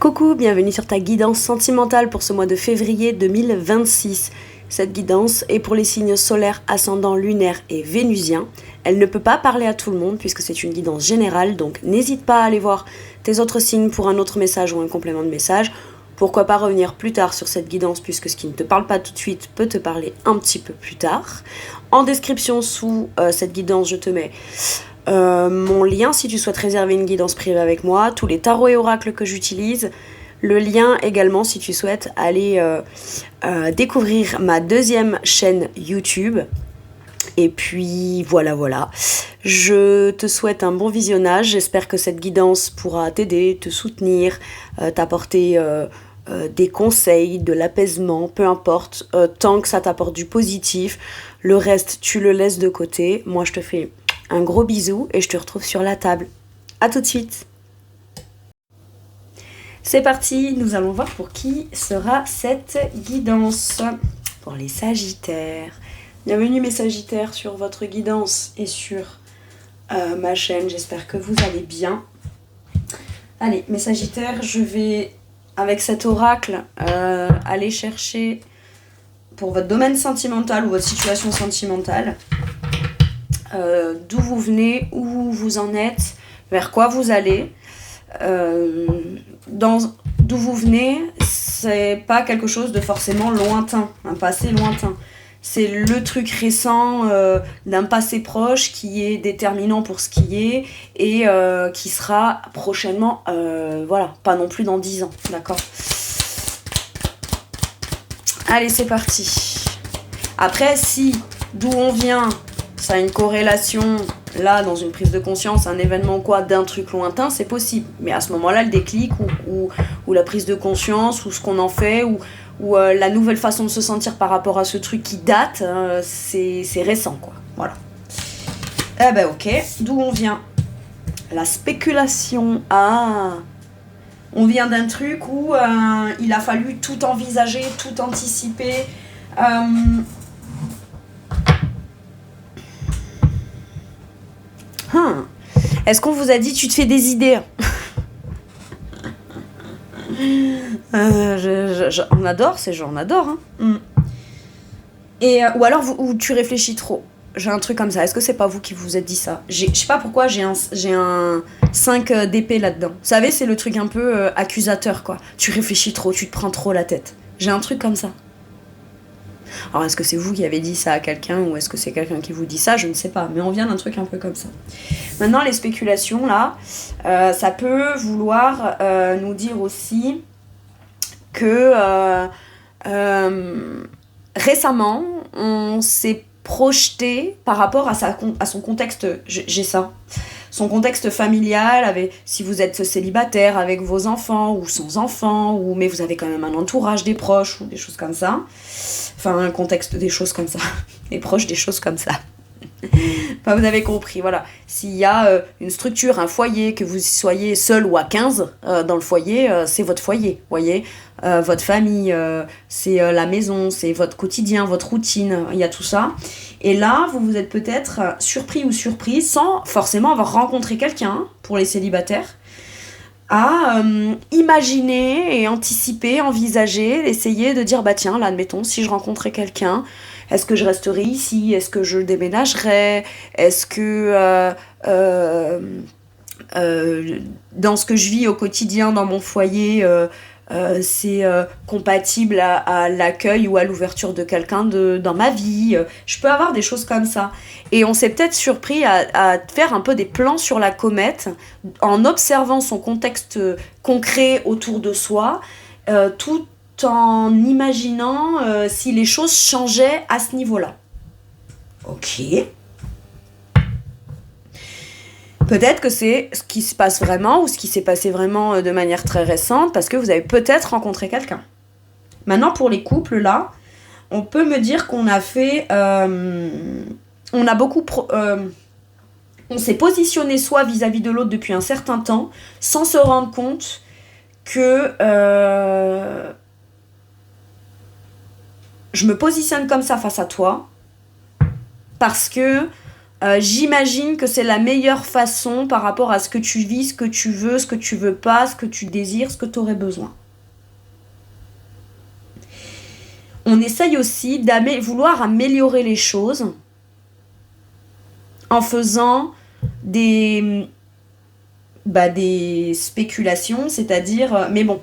Coucou, bienvenue sur ta guidance sentimentale pour ce mois de février 2026. Cette guidance est pour les signes solaires, ascendants, lunaires et vénusiens. Elle ne peut pas parler à tout le monde puisque c'est une guidance générale, donc n'hésite pas à aller voir tes autres signes pour un autre message ou un complément de message. Pourquoi pas revenir plus tard sur cette guidance puisque ce qui ne te parle pas tout de suite peut te parler un petit peu plus tard. En description sous cette guidance, je te mets mon lien si tu souhaites réserver une guidance privée avec moi, tous les tarots et oracles que j'utilise, le lien également si tu souhaites aller découvrir ma deuxième chaîne YouTube. Et puis voilà, je te souhaite un bon visionnage, j'espère que cette guidance pourra t'aider, te soutenir, t'apporter des conseils, de l'apaisement, peu importe, tant que ça t'apporte du positif. Le reste, tu le laisses de côté. Moi, je te fais un gros bisou et je te retrouve sur la table. À tout de suite. C'est parti, nous allons voir pour qui sera cette guidance. Pour les Sagittaires. Bienvenue mes Sagittaires sur votre guidance et sur ma chaîne. J'espère que vous allez bien. Allez, mes Sagittaires, je vais, avec cet oracle, aller chercher pour votre domaine sentimental ou votre situation sentimentale. D'où vous venez, où vous en êtes, vers quoi vous allez. D'où vous venez, c'est pas quelque chose de forcément lointain, un passé lointain. C'est le truc récent d'un passé proche qui est déterminant pour ce qui est et qui sera prochainement, voilà, pas non plus dans 10 ans, d'accord ? Allez, c'est parti. Après, si d'où on vient, ça a une corrélation, là, dans une prise de conscience, un événement quoi, d'un truc lointain, c'est possible. Mais à ce moment-là, le déclic ou la prise de conscience, ou ce qu'on en fait, ou la nouvelle façon de se sentir par rapport à ce truc qui date, c'est récent, quoi. Voilà. Eh ben, ok. D'où on vient ? La spéculation. Ah, on vient d'un truc où il a fallu tout envisager, tout anticiper. Est-ce qu'on vous a dit tu te fais des idées ? On adore ces gens, on adore. Hein. Et, ou alors où tu réfléchis trop. J'ai un truc comme ça. Est-ce que c'est pas vous qui vous êtes dit ça ? Je sais pas pourquoi j'ai un 5 d'épée là-dedans. Vous savez, c'est le truc un peu accusateur, quoi. Tu réfléchis trop, tu te prends trop la tête. J'ai un truc comme ça. Alors, est-ce que c'est vous qui avez dit ça à quelqu'un ou est-ce que c'est quelqu'un qui vous dit ça ? Je ne sais pas. Mais on vient d'un truc un peu comme ça. Maintenant, les spéculations, là, ça peut vouloir nous dire aussi que récemment, on s'est projeté par rapport à son contexte, j'ai ça, son contexte familial, si vous êtes célibataire avec vos enfants ou sans enfants, mais vous avez quand même un entourage, des proches ou des choses comme ça. Enfin, un contexte des choses comme ça. Les proches des choses comme ça. Enfin, vous avez compris, voilà. S'il y a une structure, un foyer, que vous soyez seul ou à 15 dans le foyer, c'est votre foyer, voyez. Votre famille, c'est la maison, c'est votre quotidien, votre routine, il y a tout ça. Et là, vous vous êtes peut-être surpris ou surprise, sans forcément avoir rencontré quelqu'un, pour les célibataires, à imaginer et anticiper, envisager, essayer de dire, bah tiens, là, admettons, si je rencontrais quelqu'un, est-ce que je resterai ici ? Est-ce que je déménagerai ? Est-ce que dans ce que je vis au quotidien, dans mon foyer, c'est compatible à l'accueil ou à l'ouverture de quelqu'un dans ma vie ? Je peux avoir des choses comme ça. Et on s'est peut-être surpris à faire un peu des plans sur la comète en observant son contexte concret autour de soi, tout en imaginant si les choses changeaient à ce niveau-là. Ok. Peut-être que c'est ce qui se passe vraiment ou ce qui s'est passé vraiment de manière très récente parce que vous avez peut-être rencontré quelqu'un. Maintenant, pour les couples, là, on peut me dire qu'on a fait... on a beaucoup... on s'est positionné soi vis-à-vis de l'autre depuis un certain temps sans se rendre compte que... je me positionne comme ça face à toi parce que j'imagine que c'est la meilleure façon par rapport à ce que tu vis, ce que tu veux pas, ce que tu désires, ce que tu aurais besoin. On essaye aussi vouloir améliorer les choses en faisant des spéculations, c'est-à-dire... mais bon,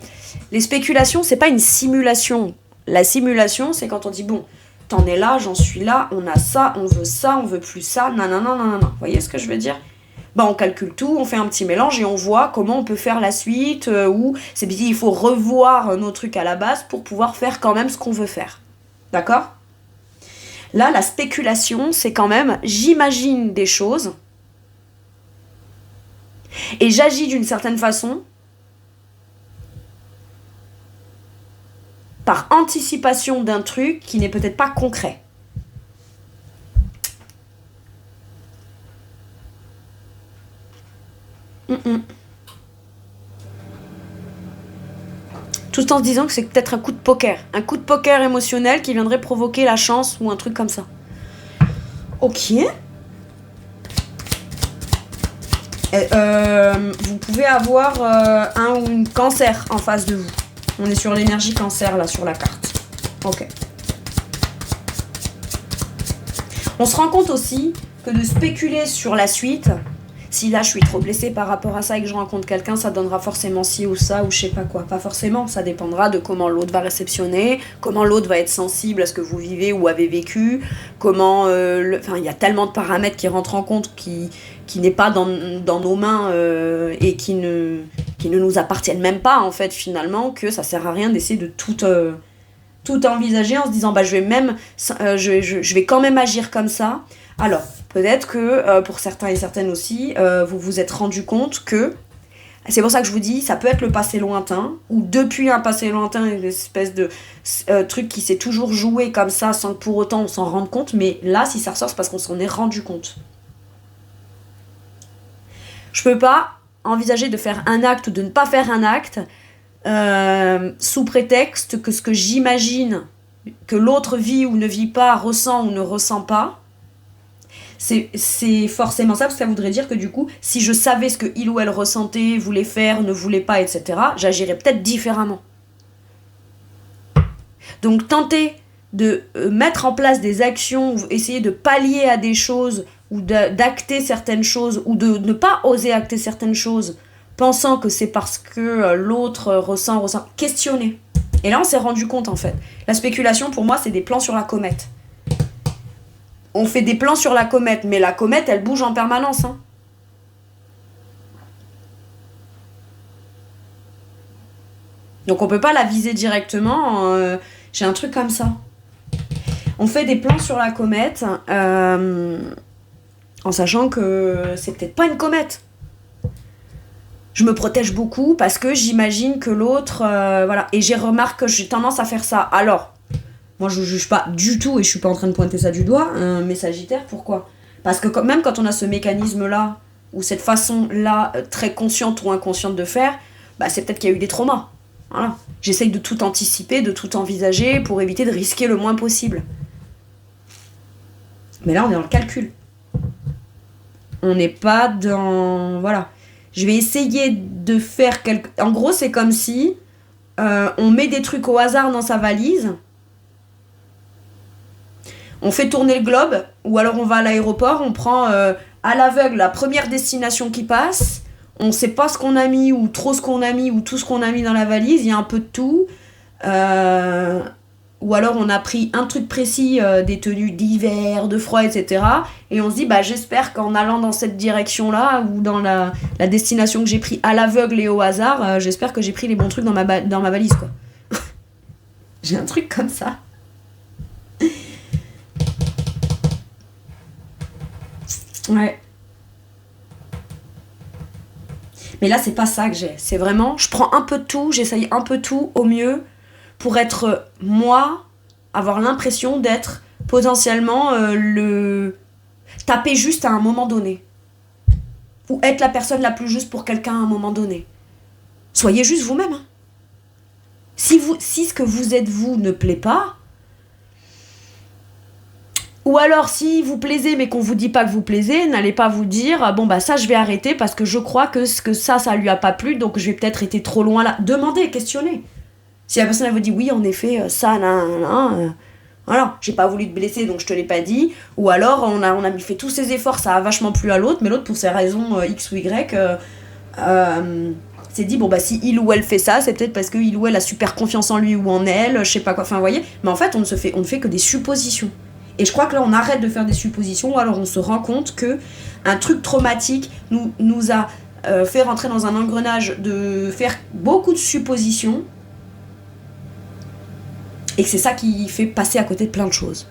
les spéculations, c'est pas une simulation. La simulation, c'est quand on dit, bon, t'en es là, j'en suis là, on a ça, on veut plus ça, nanana. Vous voyez ce que je veux dire ? On calcule tout, on fait un petit mélange et on voit comment on peut faire la suite, ou c'est bien, il faut revoir nos trucs à la base pour pouvoir faire quand même ce qu'on veut faire. D'accord ? Là, la spéculation, c'est quand même, j'imagine des choses et j'agis d'une certaine façon par anticipation d'un truc qui n'est peut-être pas concret. Tout en se disant que c'est peut-être un coup de poker émotionnel qui viendrait provoquer la chance ou un truc comme ça. Ok. Vous pouvez avoir un ou une cancer en face de vous. On est sur l'énergie cancer là sur la carte. Ok. On se rend compte aussi que de spéculer sur la suite, si là je suis trop blessée par rapport à ça et que je rencontre quelqu'un, ça donnera forcément ci ou ça ou je sais pas quoi. Pas forcément, ça dépendra de comment l'autre va réceptionner, comment l'autre va être sensible à ce que vous vivez ou avez vécu, comment... il y a tellement de paramètres qui rentrent en compte qui n'est pas dans nos mains et qui ne nous appartiennent même pas en fait finalement, que ça sert à rien d'essayer de tout envisager en se disant je vais quand même agir comme ça. Alors, peut-être que pour certains et certaines aussi, vous vous êtes rendu compte que, c'est pour ça que je vous dis, ça peut être le passé lointain, ou depuis un passé lointain, une espèce de truc qui s'est toujours joué comme ça, sans que pour autant on s'en rende compte, mais là, si ça ressort, c'est parce qu'on s'en est rendu compte. Je peux pas envisager de faire un acte ou de ne pas faire un acte sous prétexte que ce que j'imagine que l'autre vit ou ne vit pas, ressent ou ne ressent pas, c'est forcément ça, parce que ça voudrait dire que du coup, si je savais ce que il ou elle ressentait, voulait faire, ne voulait pas, etc., j'agirais peut-être différemment. Donc tenter de mettre en place des actions, essayer de pallier à des choses, ou d'acter certaines choses, ou de ne pas oser acter certaines choses, pensant que c'est parce que l'autre ressent, questionner. Et là, on s'est rendu compte, en fait. La spéculation, pour moi, c'est des plans sur la comète. On fait des plans sur la comète, mais la comète, elle bouge en permanence. Hein. Donc, on peut pas la viser directement. J'ai un truc comme ça. On fait des plans sur la comète, en sachant que c'est peut-être pas une comète. Je me protège beaucoup parce que j'imagine que l'autre... voilà. Et j'ai remarqué que j'ai tendance à faire ça. Alors, moi je juge pas du tout et je suis pas en train de pointer ça du doigt, mais Sagittaire, pourquoi ? Parce que même quand on a ce mécanisme-là, ou cette façon-là, très consciente ou inconsciente de faire, c'est peut-être qu'il y a eu des traumas. Voilà. J'essaye de tout anticiper, de tout envisager pour éviter de risquer le moins possible. Mais là, on est dans le calcul. On n'est pas dans... Voilà. Je vais essayer de faire quelque... En gros, c'est comme si on met des trucs au hasard dans sa valise. On fait tourner le globe, ou alors on va à l'aéroport, on prend à l'aveugle la première destination qui passe. On sait pas ce qu'on a mis, ou trop ce qu'on a mis, ou tout ce qu'on a mis dans la valise. Il y a un peu de tout. Ou alors on a pris un truc précis, des tenues d'hiver, de froid, etc. Et on se dit, j'espère qu'en allant dans cette direction-là, ou dans la destination que j'ai pris à l'aveugle et au hasard, j'espère que j'ai pris les bons trucs dans ma valise, quoi. J'ai un truc comme ça. Ouais. Mais là, c'est pas ça que j'ai. C'est vraiment, je prends un peu de tout, j'essaye un peu de tout au mieux pour être, moi, avoir l'impression d'être potentiellement taper juste à un moment donné. Ou être la personne la plus juste pour quelqu'un à un moment donné. Soyez juste vous-même. Hein. Si ce que vous êtes vous ne plaît pas, Ou alors, si vous plaisez mais qu'on vous dit pas que vous plaisez, n'allez pas vous dire bon bah ça je vais arrêter parce que je crois que ça lui a pas plu, donc je vais peut-être été trop loin là. Demandez, questionnez. Si la personne elle vous dit oui en effet ça voilà, j'ai pas voulu te blesser donc je te l'ai pas dit. Ou alors on a fait tous ces efforts, ça a vachement plu à l'autre, mais l'autre pour ses raisons X ou Y s'est dit bon bah si il ou elle fait ça, c'est peut-être parce que il ou elle a super confiance en lui ou en elle, je sais pas quoi, enfin vous voyez. Mais en fait on ne fait que des suppositions. Et je crois que là, on arrête de faire des suppositions, ou alors on se rend compte que un truc traumatique nous a fait rentrer dans un engrenage de faire beaucoup de suppositions, et que c'est ça qui fait passer à côté de plein de choses.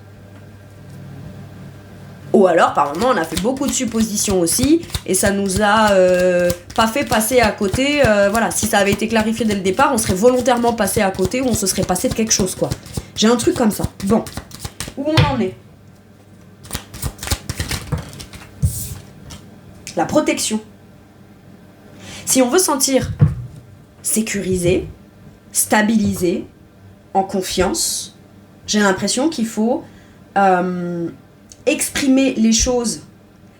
Ou alors, par moment, on a fait beaucoup de suppositions aussi, et ça nous a pas fait passer à côté. Voilà, si ça avait été clarifié dès le départ, on serait volontairement passé à côté, ou on se serait passé de quelque chose, quoi. J'ai un truc comme ça. Bon. Où on en est? La protection. Si on veut sentir sécurisé, stabilisé, en confiance, j'ai l'impression qu'il faut exprimer les choses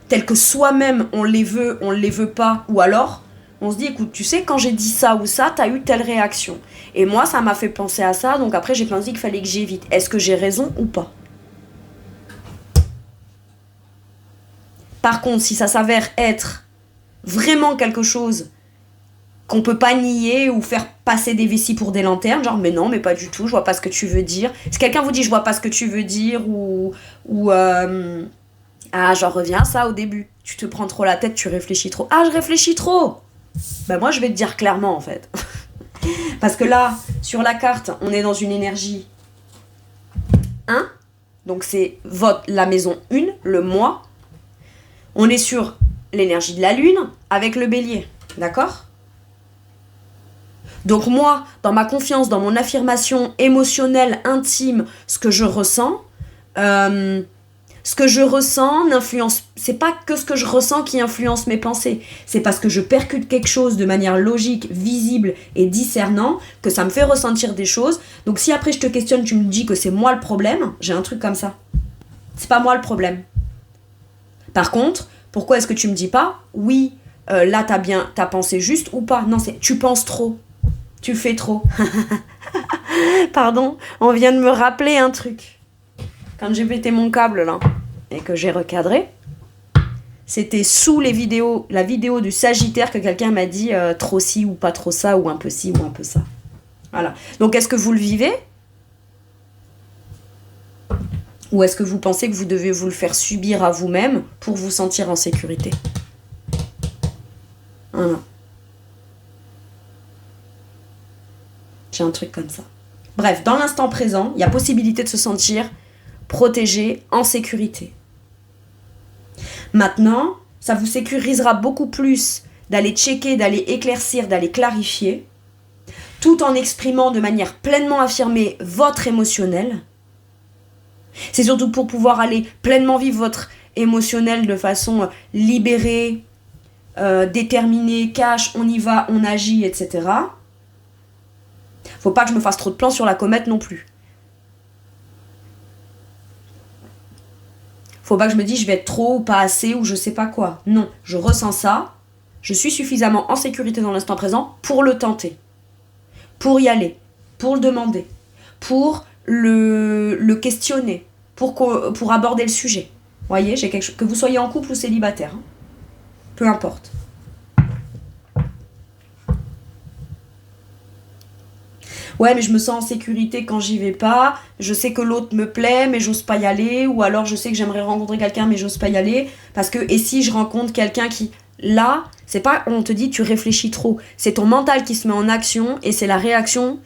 telles que soi-même on les veut pas, ou alors on se dit écoute, tu sais, quand j'ai dit ça ou ça, t'as eu telle réaction. Et moi, ça m'a fait penser à ça, donc après j'ai pensé qu'il fallait que j'évite. Est-ce que j'ai raison ou pas? Par contre, si ça s'avère être vraiment quelque chose qu'on peut pas nier ou faire passer des vessies pour des lanternes, genre mais non, mais pas du tout, je vois pas ce que tu veux dire. Si quelqu'un vous dit je vois pas ce que tu veux dire ou j'en reviens à ça au début, tu te prends trop la tête, tu réfléchis trop. Ah, je réfléchis trop. Ben moi je vais te dire clairement en fait. Parce que là, sur la carte, on est dans une énergie 1, donc c'est la maison 1, le moi. On est sur l'énergie de la lune avec le bélier, d'accord ? Donc moi, dans ma confiance, dans mon affirmation émotionnelle, intime, ce que je ressens n'influence... C'est pas que ce que je ressens qui influence mes pensées. C'est parce que je percute quelque chose de manière logique, visible et discernant que ça me fait ressentir des choses. Donc si après je te questionne, tu me dis que c'est moi le problème, j'ai un truc comme ça. C'est pas moi le problème. Par contre, pourquoi est-ce que tu me dis pas oui, là t'as pensé juste ou pas? Non, c'est tu penses trop. Tu fais trop. Pardon, on vient de me rappeler un truc. Quand j'ai pété mon câble là et que j'ai recadré, c'était sous la vidéo du Sagittaire que quelqu'un m'a dit trop ci ou pas trop ça, ou un peu ci ou un peu ça. Voilà. Donc est-ce que vous le vivez? Ou est-ce que vous pensez que vous devez vous le faire subir à vous-même pour vous sentir en sécurité? Voilà. J'ai un truc comme ça. Bref, dans l'instant présent, il y a possibilité de se sentir protégé, en sécurité. Maintenant, ça vous sécurisera beaucoup plus d'aller checker, d'aller éclaircir, d'aller clarifier, tout en exprimant de manière pleinement affirmée votre émotionnel. C'est surtout pour pouvoir aller pleinement vivre votre émotionnel de façon libérée, déterminée, cash, on y va, on agit, etc. Faut pas que je me fasse trop de plans sur la comète non plus. Faut pas que je me dise je vais être trop ou pas assez ou je sais pas quoi. Non, je ressens ça, je suis suffisamment en sécurité dans l'instant présent pour le tenter, pour y aller, pour le demander, pour le questionner, pour aborder le sujet. Vous voyez, j'ai quelque chose, que vous soyez en couple ou célibataire, hein, peu importe. Ouais, mais je me sens en sécurité quand j'y vais pas. Je sais que l'autre me plaît, mais j'ose pas y aller. Ou alors je sais que j'aimerais rencontrer quelqu'un, mais j'ose pas y aller. Parce que, et si je rencontre quelqu'un qui... Là, c'est pas on te dit tu réfléchis trop. C'est ton mental qui se met en action et c'est la réaction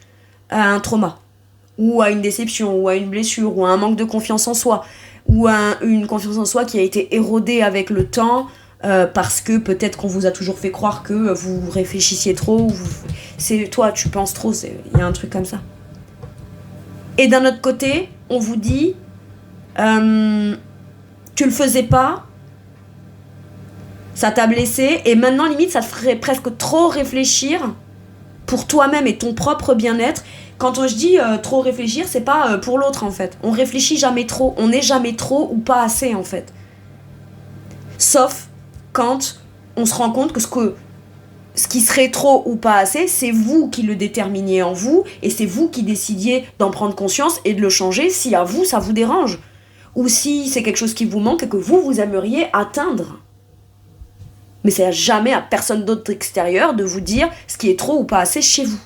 à un trauma. Ou à une déception, ou à une blessure, ou à un manque de confiance en soi. Ou à une confiance en soi qui a été érodée avec le temps... parce que peut-être qu'on vous a toujours fait croire que vous réfléchissiez trop, c'est toi tu penses trop, il y a un truc comme ça. Et d'un autre côté, on vous dit tu le faisais pas, ça t'a blessé, et maintenant limite ça te ferait presque trop réfléchir pour toi-même et ton propre bien-être. Quand je dis trop réfléchir, c'est pas pour l'autre en fait. On réfléchit jamais trop, on n'est jamais trop ou pas assez en fait. Sauf quand on se rend compte que ce qui serait trop ou pas assez, c'est vous qui le déterminiez en vous et c'est vous qui décidiez d'en prendre conscience et de le changer si à vous ça vous dérange ou si c'est quelque chose qui vous manque et que vous aimeriez atteindre. Mais c'est jamais à personne d'autre extérieur de vous dire ce qui est trop ou pas assez chez vous.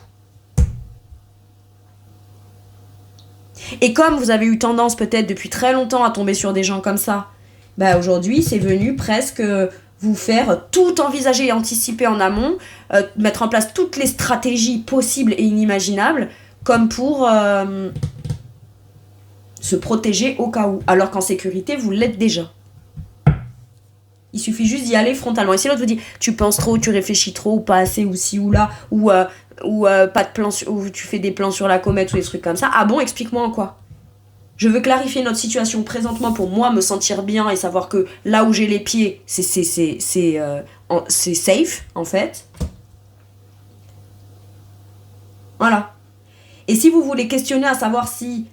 Et comme vous avez eu tendance peut-être depuis très longtemps à tomber sur des gens comme ça, bah aujourd'hui c'est venu presque vous faire tout envisager et anticiper en amont, mettre en place toutes les stratégies possibles et inimaginables comme pour se protéger au cas où, alors qu'en sécurité vous l'êtes déjà. Il suffit juste d'y aller frontalement. Et si l'autre vous dit tu penses trop, tu réfléchis trop ou pas assez ou ci ou là ou pas de plan ou tu fais des plans sur la comète ou des trucs comme ça, ah bon, explique-moi en quoi. Je veux clarifier notre situation présentement pour moi me sentir bien et savoir que là où j'ai les pieds, c'est safe en fait. Voilà. Et si vous voulez questionner à savoir si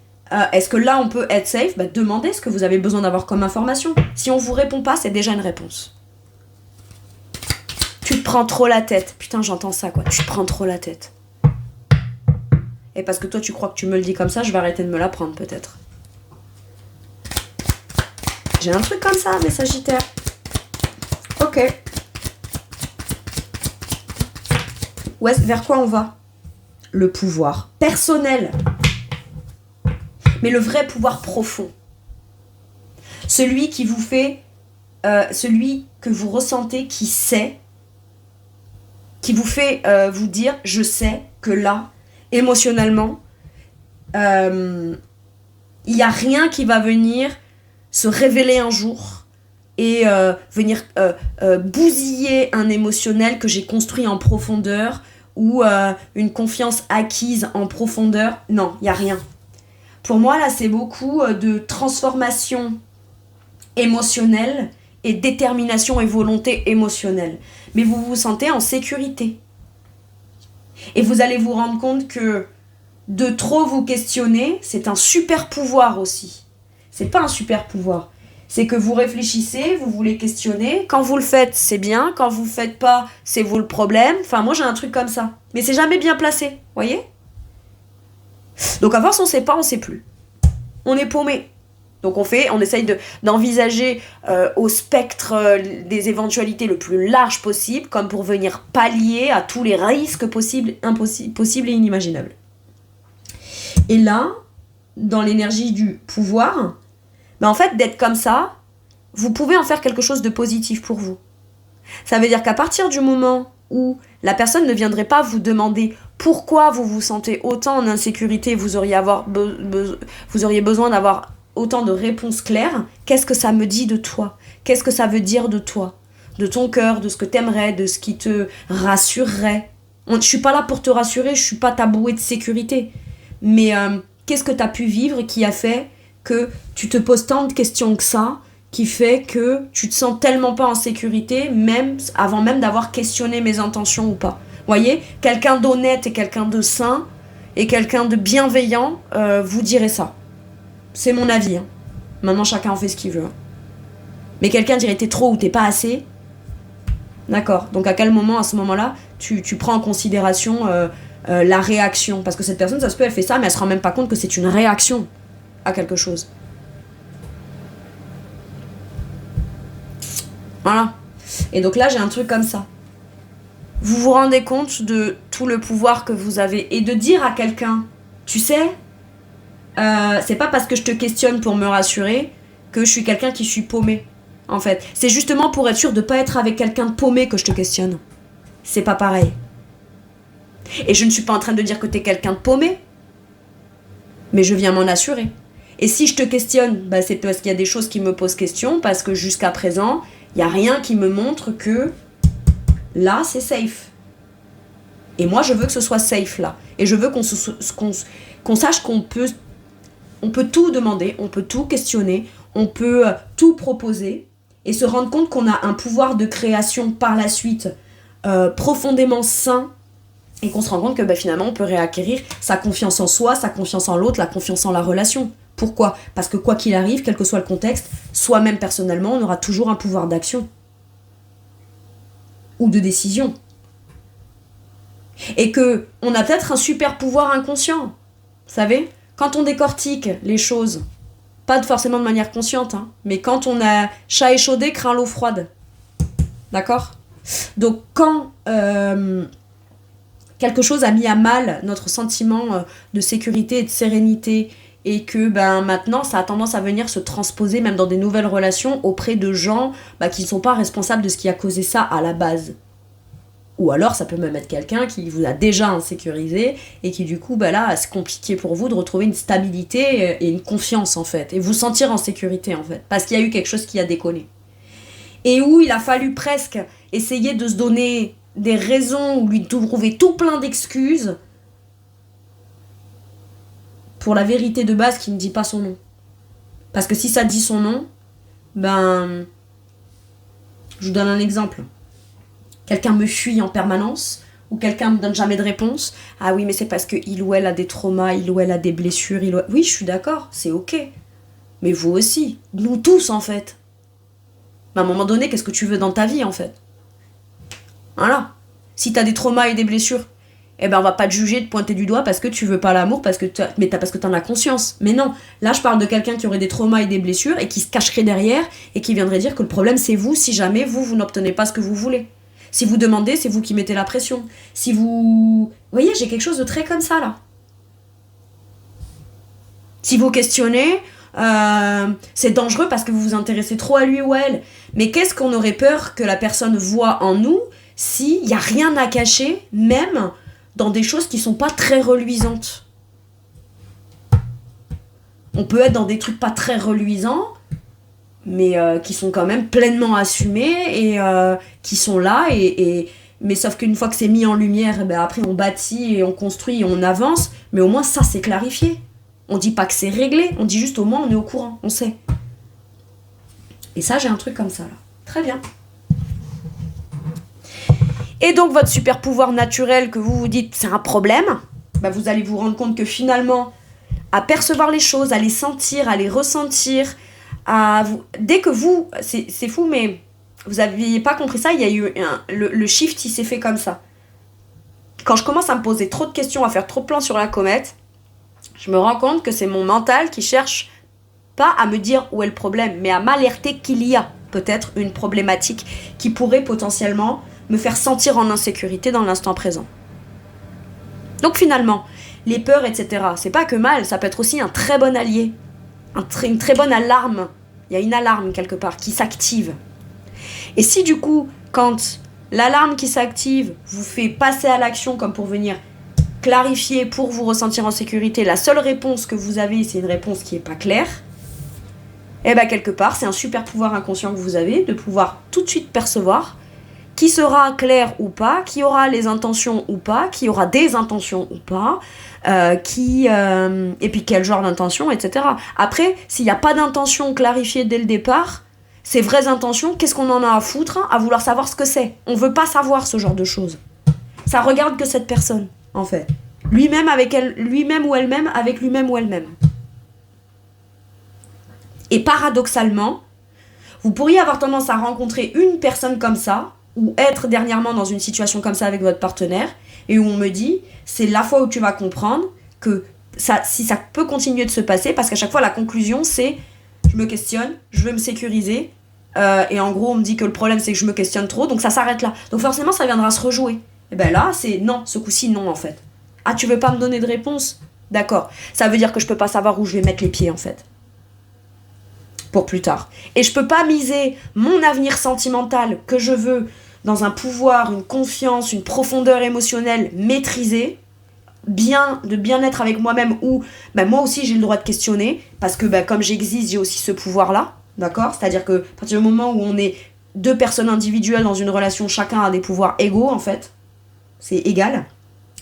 est-ce que là on peut être safe, bah demandez ce que vous avez besoin d'avoir comme information. Si on vous répond pas, c'est déjà une réponse. Tu te prends trop la tête. Putain, j'entends ça quoi. Tu te prends trop la tête. Et parce que toi tu crois que tu me le dis comme ça, je vais arrêter de me la prendre peut-être. J'ai un truc comme ça, mes Sagittaires. Ok. Ouais, vers quoi on va ? Le pouvoir personnel. Mais le vrai pouvoir profond. Celui qui vous fait... celui que vous ressentez, qui sait, qui vous fait vous dire « Je sais que là, émotionnellement, il n'y a rien qui va venir... se révéler un jour et venir bousiller un émotionnel que j'ai construit en profondeur ou une confiance acquise en profondeur. Non, il n'y a rien. Pour moi, là, c'est beaucoup de transformation émotionnelle et détermination et volonté émotionnelle. Mais vous vous sentez en sécurité. Et vous allez vous rendre compte que de trop vous questionner, c'est un super pouvoir aussi. C'est pas un super pouvoir. C'est que vous réfléchissez, vous voulez questionner. Quand vous le faites, c'est bien. Quand vous le faites pas, c'est vous le problème. Enfin, moi, j'ai un truc comme ça. Mais c'est jamais bien placé, voyez ? Donc, à force, on sait pas, on sait plus. On est paumé. Donc, on essaye d'envisager au spectre des éventualités le plus large possible, comme pour venir pallier à tous les risques possibles et inimaginables. Et là, dans l'énergie du pouvoir... Mais en fait, d'être comme ça, vous pouvez en faire quelque chose de positif pour vous. Ça veut dire qu'à partir du moment où la personne ne viendrait pas vous demander pourquoi vous vous sentez autant en insécurité, vous auriez besoin d'avoir autant de réponses claires, qu'est-ce que ça me dit de toi ? Qu'est-ce que ça veut dire de toi ? De ton cœur, de ce que t'aimerais, de ce qui te rassurerait. Je suis pas là pour te rassurer, je suis pas ta bouée de sécurité. Mais qu'est-ce que t'as pu vivre qui a fait que tu te poses tant de questions que ça, qui fait que tu te sens tellement pas en sécurité, même avant même d'avoir questionné mes intentions ou pas. Voyez, quelqu'un d'honnête et quelqu'un de sain et quelqu'un de bienveillant vous dirait ça. C'est mon avis. Hein. Maintenant, chacun en fait ce qu'il veut. Hein. Mais quelqu'un dirait t'es trop ou t'es pas assez. D'accord. Donc à quel moment, à ce moment-là, tu prends en considération la réaction ? Parce que cette personne, ça se peut, elle fait ça, mais elle se rend même pas compte que c'est une réaction à quelque chose. Voilà. Et donc là, j'ai un truc comme ça. Vous vous rendez compte de tout le pouvoir que vous avez et de dire à quelqu'un, tu sais, c'est pas parce que je te questionne pour me rassurer que je suis quelqu'un qui suis paumé. En fait, c'est justement pour être sûr de pas être avec quelqu'un de paumé que je te questionne. C'est pas pareil. Et je ne suis pas en train de dire que t'es quelqu'un de paumé, mais je viens m'en assurer. Et si je te questionne, bah c'est parce qu'il y a des choses qui me posent question, parce que jusqu'à présent, il n'y a rien qui me montre que là, c'est safe. Et moi, je veux que ce soit safe là. Et je veux qu'on sache qu'on peut tout demander, on peut tout questionner, on peut tout proposer, et se rendre compte qu'on a un pouvoir de création par la suite profondément sain Et qu'on se rend compte que finalement, on peut réacquérir sa confiance en soi, sa confiance en l'autre, la confiance en la relation. Pourquoi ? Parce que quoi qu'il arrive, quel que soit le contexte, soi-même personnellement, on aura toujours un pouvoir d'action. Ou de décision. Et que on a peut-être un super pouvoir inconscient. Vous savez ? Quand on décortique les choses, pas forcément de manière consciente, mais quand on a chat échaudé, craint l'eau froide. D'accord ? Donc quand quelque chose a mis à mal notre sentiment de sécurité et de sérénité, et que maintenant ça a tendance à venir se transposer même dans des nouvelles relations auprès de gens qui ne sont pas responsables de ce qui a causé ça à la base. Ou alors ça peut même être quelqu'un qui vous a déjà insécurisé et qui du coup là c'est compliqué pour vous de retrouver une stabilité et une confiance en fait, et vous sentir en sécurité en fait, parce qu'il y a eu quelque chose qui a déconné. Et où il a fallu presque essayer de se donner des raisons ou lui trouver tout plein d'excuses pour la vérité de base qui ne dit pas son nom. Parce que si ça dit son nom, je vous donne un exemple. Quelqu'un me fuit en permanence, ou quelqu'un me donne jamais de réponse. Ah oui, mais c'est parce que il ou elle a des traumas, il ou elle a des blessures. Oui, je suis d'accord, c'est ok. Mais vous aussi, nous tous en fait. À un moment donné, qu'est-ce que tu veux dans ta vie en fait ? Voilà. Si t'as des traumas et des blessures, on va pas te juger, te pointer du doigt parce que tu veux pas l'amour, parce que t'en as conscience. Mais non, là je parle de quelqu'un qui aurait des traumas et des blessures et qui se cacherait derrière et qui viendrait dire que le problème c'est vous si jamais vous n'obtenez pas ce que vous voulez. Si vous demandez, c'est vous qui mettez la pression. Si vous... Vous voyez, j'ai quelque chose de très comme ça là. Si vous questionnez, c'est dangereux parce que vous vous intéressez trop à lui ou à elle. Mais qu'est-ce qu'on aurait peur que la personne voit en nous s'il n'y a rien à cacher, même dans des choses qui sont pas très reluisantes. On peut être dans des trucs pas très reluisants, mais qui sont quand même pleinement assumés et qui sont là. Mais sauf qu'une fois que c'est mis en lumière, après on bâtit et on construit et on avance, mais au moins ça c'est clarifié. On dit pas que c'est réglé, on dit juste au moins on est au courant, on sait. Et ça, j'ai un truc comme ça là. Très bien. Et donc votre super pouvoir naturel que vous vous dites c'est un problème, vous allez vous rendre compte que finalement, à percevoir les choses, à les sentir, à les ressentir, dès que vous, c'est fou mais vous n'aviez pas compris ça, il y a eu le shift il s'est fait comme ça. Quand je commence à me poser trop de questions, à faire trop de plans sur la comète, je me rends compte que c'est mon mental qui cherche pas à me dire où est le problème, mais à m'alerter qu'il y a peut-être une problématique qui pourrait potentiellement me faire sentir en insécurité dans l'instant présent. Donc finalement, les peurs, etc., c'est pas que mal, ça peut être aussi un très bon allié, une très bonne alarme. Il y a une alarme quelque part qui s'active. Et si du coup, quand l'alarme qui s'active vous fait passer à l'action comme pour venir clarifier, pour vous ressentir en sécurité, la seule réponse que vous avez, c'est une réponse qui n'est pas claire, quelque part, c'est un super pouvoir inconscient que vous avez de pouvoir tout de suite percevoir qui sera clair ou pas, qui aura les intentions ou pas, qui aura des intentions ou pas, et puis quel genre d'intention, etc. Après, s'il n'y a pas d'intention clarifiée dès le départ, ces vraies intentions, qu'est-ce qu'on en a à foutre à vouloir savoir ce que c'est ? On veut pas savoir ce genre de choses. Ça regarde que cette personne, en fait. Lui-même ou elle-même, avec lui-même ou elle-même. Et paradoxalement, vous pourriez avoir tendance à rencontrer une personne comme ça, ou être dernièrement dans une situation comme ça avec votre partenaire, et où on me dit, c'est la fois où tu vas comprendre que si ça peut continuer de se passer, parce qu'à chaque fois la conclusion c'est, je me questionne, je veux me sécuriser, et en gros on me dit que le problème c'est que je me questionne trop, donc ça s'arrête là. Donc forcément ça viendra se rejouer. Et là c'est non, ce coup-ci non en fait. Ah, tu veux pas me donner de réponse ? D'accord. Ça veut dire que je peux pas savoir où je vais mettre les pieds en fait. Pour plus tard. Et je peux pas miser mon avenir sentimental que je veux dans un pouvoir, une confiance, une profondeur émotionnelle maîtrisée, de bien-être avec moi-même, où moi aussi j'ai le droit de questionner, parce que comme j'existe, j'ai aussi ce pouvoir-là, d'accord ? C'est-à-dire que à partir du moment où on est deux personnes individuelles dans une relation, chacun a des pouvoirs égaux en fait, c'est égal.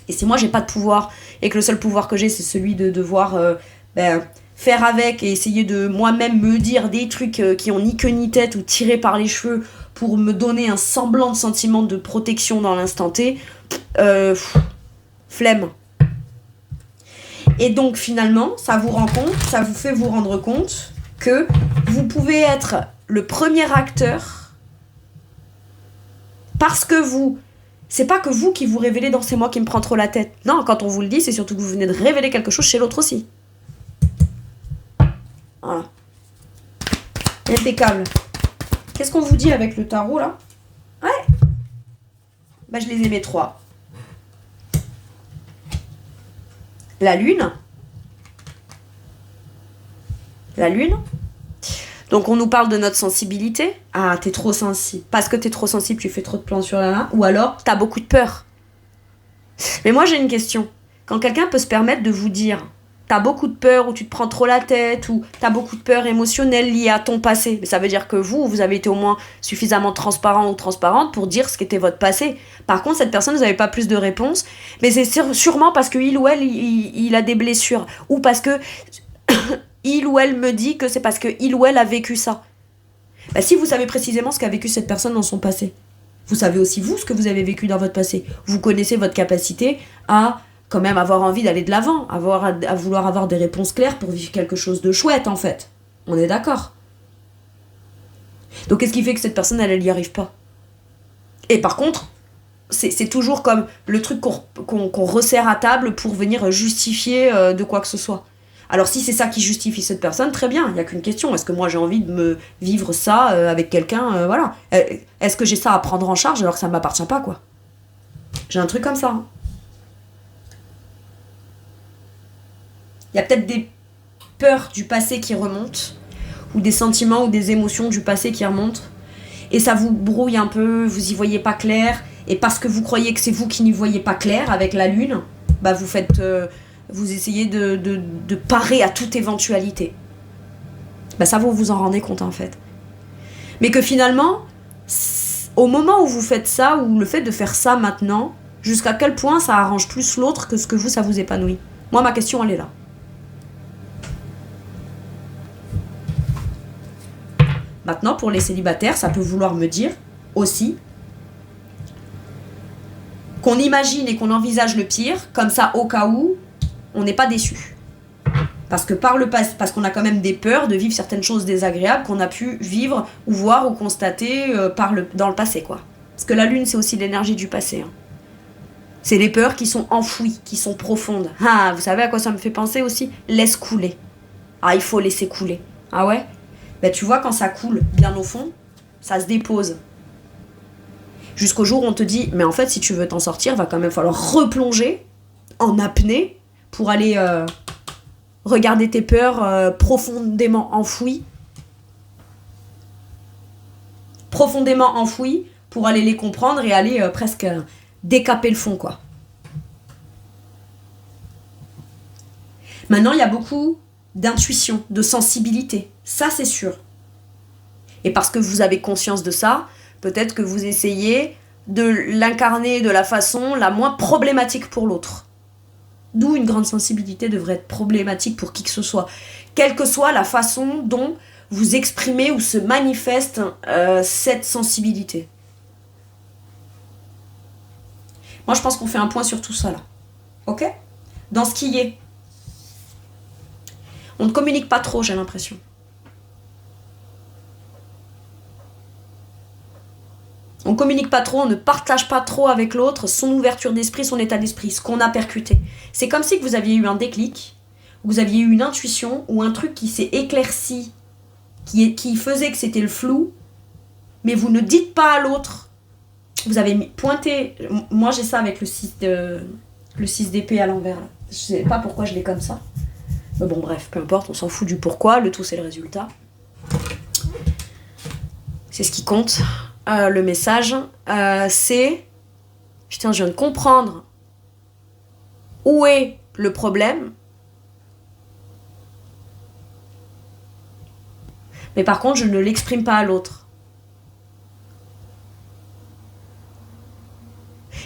Et si moi j'ai pas de pouvoir, et que le seul pouvoir que j'ai c'est celui de devoir faire avec et essayer de moi-même me dire des trucs qui ont ni queue ni tête ou tirés par les cheveux pour me donner un semblant de sentiment de protection dans l'instant T, Flemme. Et donc finalement, ça vous fait vous rendre compte que vous pouvez être le premier acteur parce que c'est pas que vous qui vous révélez dans c'est moi qui me prends trop la tête. Non, quand on vous le dit, c'est surtout que vous venez de révéler quelque chose chez l'autre aussi. Voilà. Impeccable. Qu'est-ce qu'on vous dit avec le tarot là? Ouais. Je les aimais 3. La lune. Donc on nous parle de notre sensibilité. Ah, t'es trop sensible. Parce que t'es trop sensible, tu fais trop de plans sur la main. Ou alors, t'as beaucoup de peur. Mais moi j'ai une question. Quand quelqu'un peut se permettre de vous dire t'as beaucoup de peur, ou tu te prends trop la tête, ou t'as beaucoup de peur émotionnelle liée à ton passé, mais ça veut dire que vous avez été au moins suffisamment transparent ou transparente pour dire ce qu'était votre passé. Par contre, cette personne, vous n'avez pas plus de réponses, mais c'est sûrement parce que il ou elle, il a des blessures, ou parce que il ou elle me dit que c'est parce que il ou elle a vécu ça. Si vous savez précisément ce qu'a vécu cette personne dans son passé, vous savez aussi vous ce que vous avez vécu dans votre passé. Vous connaissez votre capacité à quand même avoir envie d'aller de l'avant, à vouloir avoir des réponses claires pour vivre quelque chose de chouette en fait. On est d'accord. Donc qu'est-ce qui fait que cette personne elle y arrive pas? Et par contre, c'est toujours comme le truc qu'on resserre à table pour venir justifier de quoi que ce soit. Alors si c'est ça qui justifie cette personne, très bien, il n'y a qu'une question. Est-ce que moi j'ai envie de me vivre ça avec quelqu'un, voilà. Est-ce que j'ai ça à prendre en charge alors que ça ne m'appartient pas, quoi? J'ai un truc comme ça. Hein. Il y a peut-être des peurs du passé qui remontent, ou des sentiments ou des émotions du passé qui remontent, et ça vous brouille un peu, vous y voyez pas clair, et parce que vous croyez que c'est vous qui n'y voyez pas clair avec la lune, vous essayez de parer à toute éventualité. Ça vous vous en rendez compte en fait. Mais que finalement, au moment où vous faites ça, ou le fait de faire ça maintenant, jusqu'à quel point ça arrange plus l'autre que ce que vous, ça vous épanouit? Moi, ma question, elle est là. Maintenant, pour les célibataires, ça peut vouloir me dire aussi qu'on imagine et qu'on envisage le pire, comme ça, au cas où, on n'est pas déçu. Parce que par le passé, parce qu'on a quand même des peurs de vivre certaines choses désagréables qu'on a pu vivre ou voir ou constater dans le passé, quoi. Parce que la lune, c'est aussi l'énergie du passé. Hein. C'est les peurs qui sont enfouies, qui sont profondes. Ah, vous savez à quoi ça me fait penser aussi? Laisse couler. Ah, il faut laisser couler. Ah ouais? Tu vois, quand ça coule bien au fond, ça se dépose. Jusqu'au jour où on te dit, mais en fait, si tu veux t'en sortir, va quand même falloir replonger en apnée pour aller regarder tes peurs profondément enfouies. Profondément enfouies pour aller les comprendre et aller presque décaper le fond, quoi. Maintenant, il y a beaucoup d'intuition, de sensibilité. Ça, c'est sûr. Et parce que vous avez conscience de ça, peut-être que vous essayez de l'incarner de la façon la moins problématique pour l'autre. D'où une grande sensibilité devrait être problématique pour qui que ce soit. Quelle que soit la façon dont vous exprimez ou se manifeste cette sensibilité. Moi, je pense qu'on fait un point sur tout ça, là. Ok? Dans ce qui est. On ne communique pas trop, j'ai l'impression. On ne communique pas trop, on ne partage pas trop avec l'autre son ouverture d'esprit, son état d'esprit, ce qu'on a percuté. C'est comme si vous aviez eu un déclic, vous aviez eu une intuition ou un truc qui s'est éclairci, qui faisait que c'était le flou, mais vous ne dites pas à l'autre. Vous avez pointé... Moi, j'ai ça avec le 6 d'épée à l'envers. Là. Je sais pas pourquoi je l'ai comme ça. Mais bon, bref, peu importe, on s'en fout du pourquoi. Le tout, c'est le résultat. C'est ce qui compte. Le message, c'est... Putain, je viens de comprendre où est le problème. Mais par contre, je ne l'exprime pas à l'autre.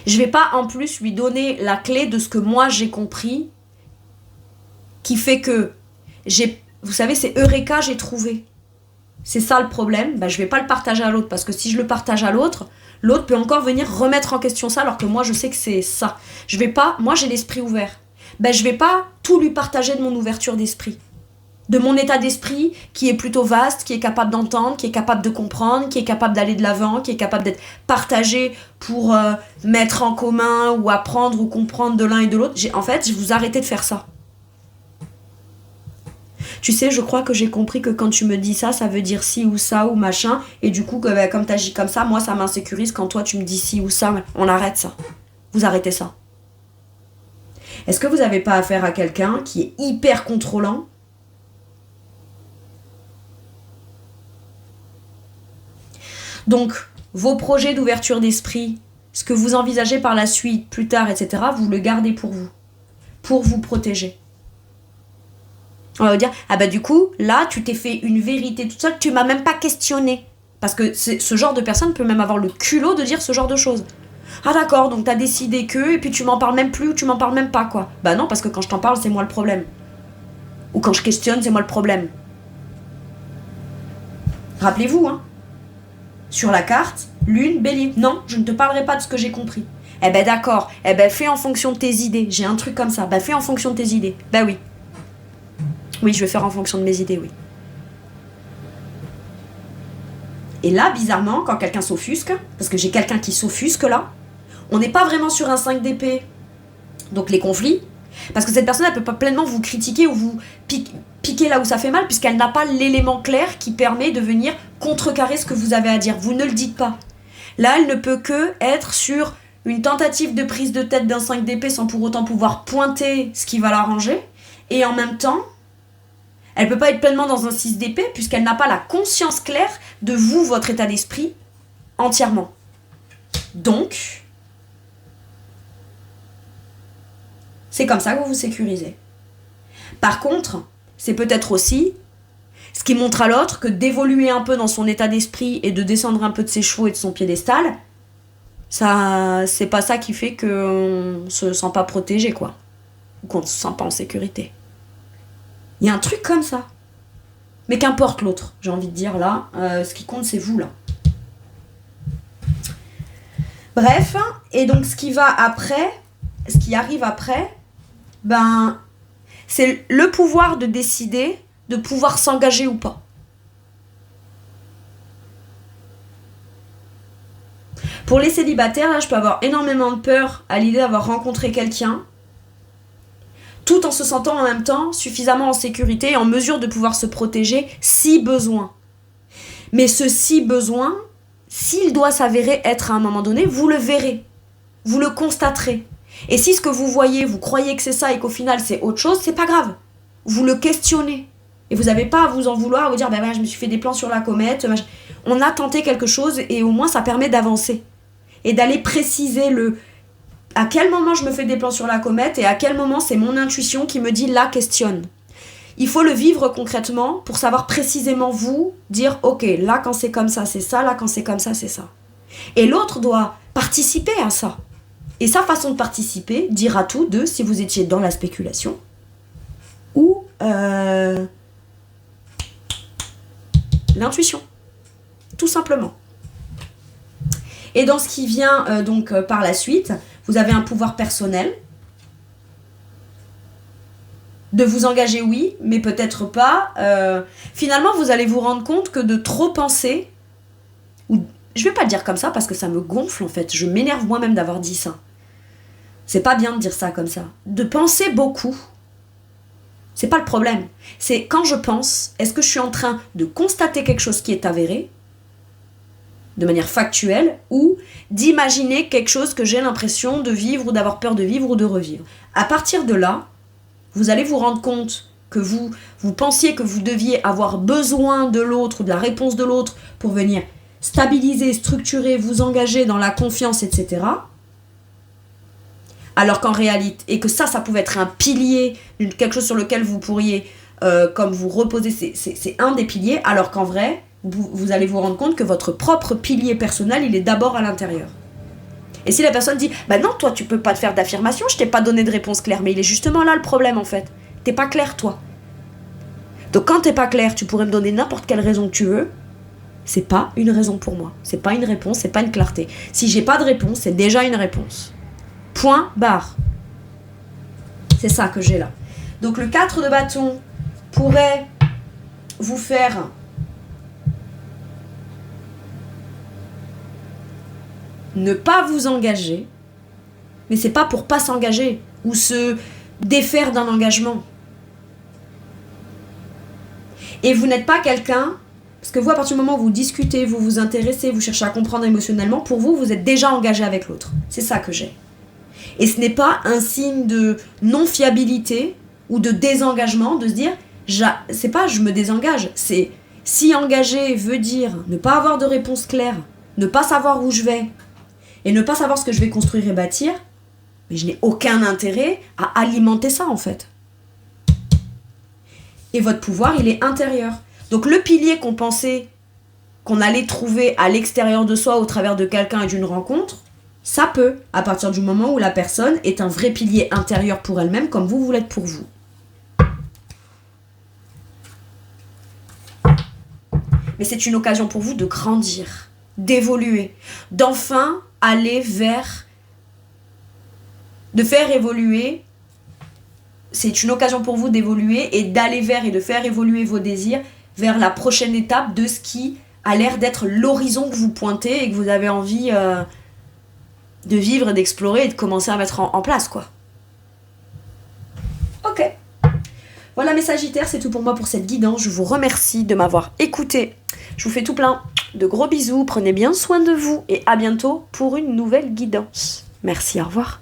Je vais pas en plus lui donner la clé de ce que moi j'ai compris, qui fait que vous savez, c'est Eureka, j'ai trouvé. c'est ça le problème, je vais pas le partager à l'autre, parce que si je le partage à l'autre peut encore venir remettre en question ça, alors que moi je sais que c'est ça. Je vais pas, moi j'ai l'esprit ouvert, je vais pas tout lui partager de mon ouverture d'esprit, de mon état d'esprit qui est plutôt vaste, qui est capable d'entendre, qui est capable de comprendre, qui est capable d'aller de l'avant, qui est capable d'être partagé pour mettre en commun ou apprendre ou comprendre de l'un et de l'autre. En fait, je vous arrêtez de faire ça. Tu sais, je crois que j'ai compris que quand tu me dis ça, ça veut dire ci ou ça ou machin, et du coup, comme t'agis comme ça, moi ça m'insécurise quand toi tu me dis ci ou ça. On arrête ça. Vous arrêtez ça. Est-ce que vous n'avez pas affaire à quelqu'un qui est hyper contrôlant ? Donc, vos projets d'ouverture d'esprit, ce que vous envisagez par la suite, plus tard, etc., vous le gardez pour vous protéger. On va vous dire, du coup, là, tu t'es fait une vérité toute seule, tu m'as même pas questionné. Parce que ce genre de personne peut même avoir le culot de dire ce genre de choses. Ah d'accord, donc t'as décidé que, et puis tu m'en parles même plus, ou tu m'en parles même pas, quoi. Non, parce que quand je t'en parle, c'est moi le problème. Ou quand je questionne, c'est moi le problème. Rappelez-vous, sur la carte, Lune, Bélier. Non, je ne te parlerai pas de ce que j'ai compris. D'accord, fais en fonction de tes idées. J'ai un truc comme ça, fais en fonction de tes idées. Oui. Oui, je vais faire en fonction de mes idées, oui. Et là, bizarrement, quand quelqu'un s'offusque, parce que j'ai quelqu'un qui s'offusque là, on n'est pas vraiment sur un 5 d'épée, donc les conflits, parce que cette personne, elle peut pas pleinement vous critiquer ou vous piquer là où ça fait mal, puisqu'elle n'a pas l'élément clair qui permet de venir contrecarrer ce que vous avez à dire. Vous ne le dites pas. Là, elle ne peut que être sur une tentative de prise de tête d'un 5 d'épée sans pour autant pouvoir pointer ce qui va l'arranger, et en même temps, elle ne peut pas être pleinement dans un 6 d'épée puisqu'elle n'a pas la conscience claire de vous, votre état d'esprit, entièrement. Donc, c'est comme ça que vous vous sécurisez. Par contre, c'est peut-être aussi ce qui montre à l'autre que d'évoluer un peu dans son état d'esprit et de descendre un peu de ses chevaux et de son piédestal, ça, c'est pas ça qui fait qu'on se sent pas protégé, quoi. Ou qu'on se sent pas en sécurité. Il y a un truc comme ça. Mais qu'importe l'autre, j'ai envie de dire là. Ce qui compte, c'est vous là. Bref, et donc ce qui arrive après, c'est le pouvoir de décider de pouvoir s'engager ou pas. Pour les célibataires, là, je peux avoir énormément de peur à l'idée d'avoir rencontré quelqu'un, tout en se sentant en même temps suffisamment en sécurité et en mesure de pouvoir se protéger si besoin. Mais ce si besoin, s'il doit s'avérer être à un moment donné, vous le verrez, vous le constaterez. Et si ce que vous voyez, vous croyez que c'est ça et qu'au final c'est autre chose, c'est pas grave. Vous le questionnez. Et vous n'avez pas à vous en vouloir, à vous dire je me suis fait des plans sur la comète. On a tenté quelque chose et au moins ça permet d'avancer. Et d'aller préciser à quel moment je me fais des plans sur la comète et à quel moment c'est mon intuition qui me dit là, questionne. Il faut le vivre concrètement pour savoir précisément vous dire ok, là quand c'est comme ça c'est ça, là quand c'est comme ça c'est ça. Et l'autre doit participer à ça. Et sa façon de participer dira tout de si vous étiez dans la spéculation ou l'intuition. Tout simplement. Et dans ce qui vient par la suite, vous avez un pouvoir personnel de vous engager, oui, mais peut-être pas. Finalement, vous allez vous rendre compte que de trop penser, ou je vais pas le dire comme ça parce que ça me gonfle en fait, je m'énerve moi-même d'avoir dit ça. C'est pas bien de dire ça comme ça. De penser beaucoup, c'est pas le problème. C'est quand je pense, est-ce que je suis en train de constater quelque chose qui est avéré de manière factuelle ou d'imaginer quelque chose que j'ai l'impression de vivre ou d'avoir peur de vivre ou de revivre. À partir de là, vous allez vous rendre compte que vous pensiez que vous deviez avoir besoin de l'autre ou de la réponse de l'autre pour venir stabiliser, structurer, vous engager dans la confiance, etc. Alors qu'en réalité, et que ça pouvait être un pilier, quelque chose sur lequel vous pourriez, comme vous reposer, c'est un des piliers, alors qu'en vrai, vous allez vous rendre compte que votre propre pilier personnel, il est d'abord à l'intérieur. Et si la personne dit « non, toi, tu peux pas te faire d'affirmation, je t'ai pas donné de réponse claire. » Mais il est justement là le problème, en fait. T'es pas clair, toi. Donc quand t'es pas clair, tu pourrais me donner n'importe quelle raison que tu veux. C'est pas une raison pour moi. C'est pas une réponse, c'est pas une clarté. Si j'ai pas de réponse, c'est déjà une réponse. Point, barre. C'est ça que j'ai là. Donc le 4 de bâton pourrait vous faire ne pas vous engager, mais c'est pas pour pas s'engager ou se défaire d'un engagement. Et vous n'êtes pas quelqu'un, parce que vous, à partir du moment où vous discutez, vous vous intéressez, vous cherchez à comprendre émotionnellement, pour vous, vous êtes déjà engagé avec l'autre. C'est ça que j'ai. Et ce n'est pas un signe de non-fiabilité ou de désengagement, de se dire, c'est pas je me désengage, c'est si engager veut dire ne pas avoir de réponse claire, ne pas savoir où je vais, et ne pas savoir ce que je vais construire et bâtir, mais je n'ai aucun intérêt à alimenter ça en fait. Et votre pouvoir, il est intérieur. Donc le pilier qu'on pensait qu'on allait trouver à l'extérieur de soi au travers de quelqu'un et d'une rencontre, ça peut, à partir du moment où la personne est un vrai pilier intérieur pour elle-même, comme vous l'êtes pour vous. Mais c'est une occasion pour vous de grandir, d'évoluer, d'enfin aller vers, de faire évoluer. C'est une occasion pour vous d'évoluer et d'aller vers et de faire évoluer vos désirs vers la prochaine étape de ce qui a l'air d'être l'horizon que vous pointez et que vous avez envie de vivre, d'explorer et de commencer à mettre en place, quoi. Ok. Voilà mes Sagittaires, c'est tout pour moi pour cette guidance. Je vous remercie de m'avoir écouté. Je vous fais tout plein de gros bisous. Prenez bien soin de vous et à bientôt pour une nouvelle guidance. Merci, au revoir.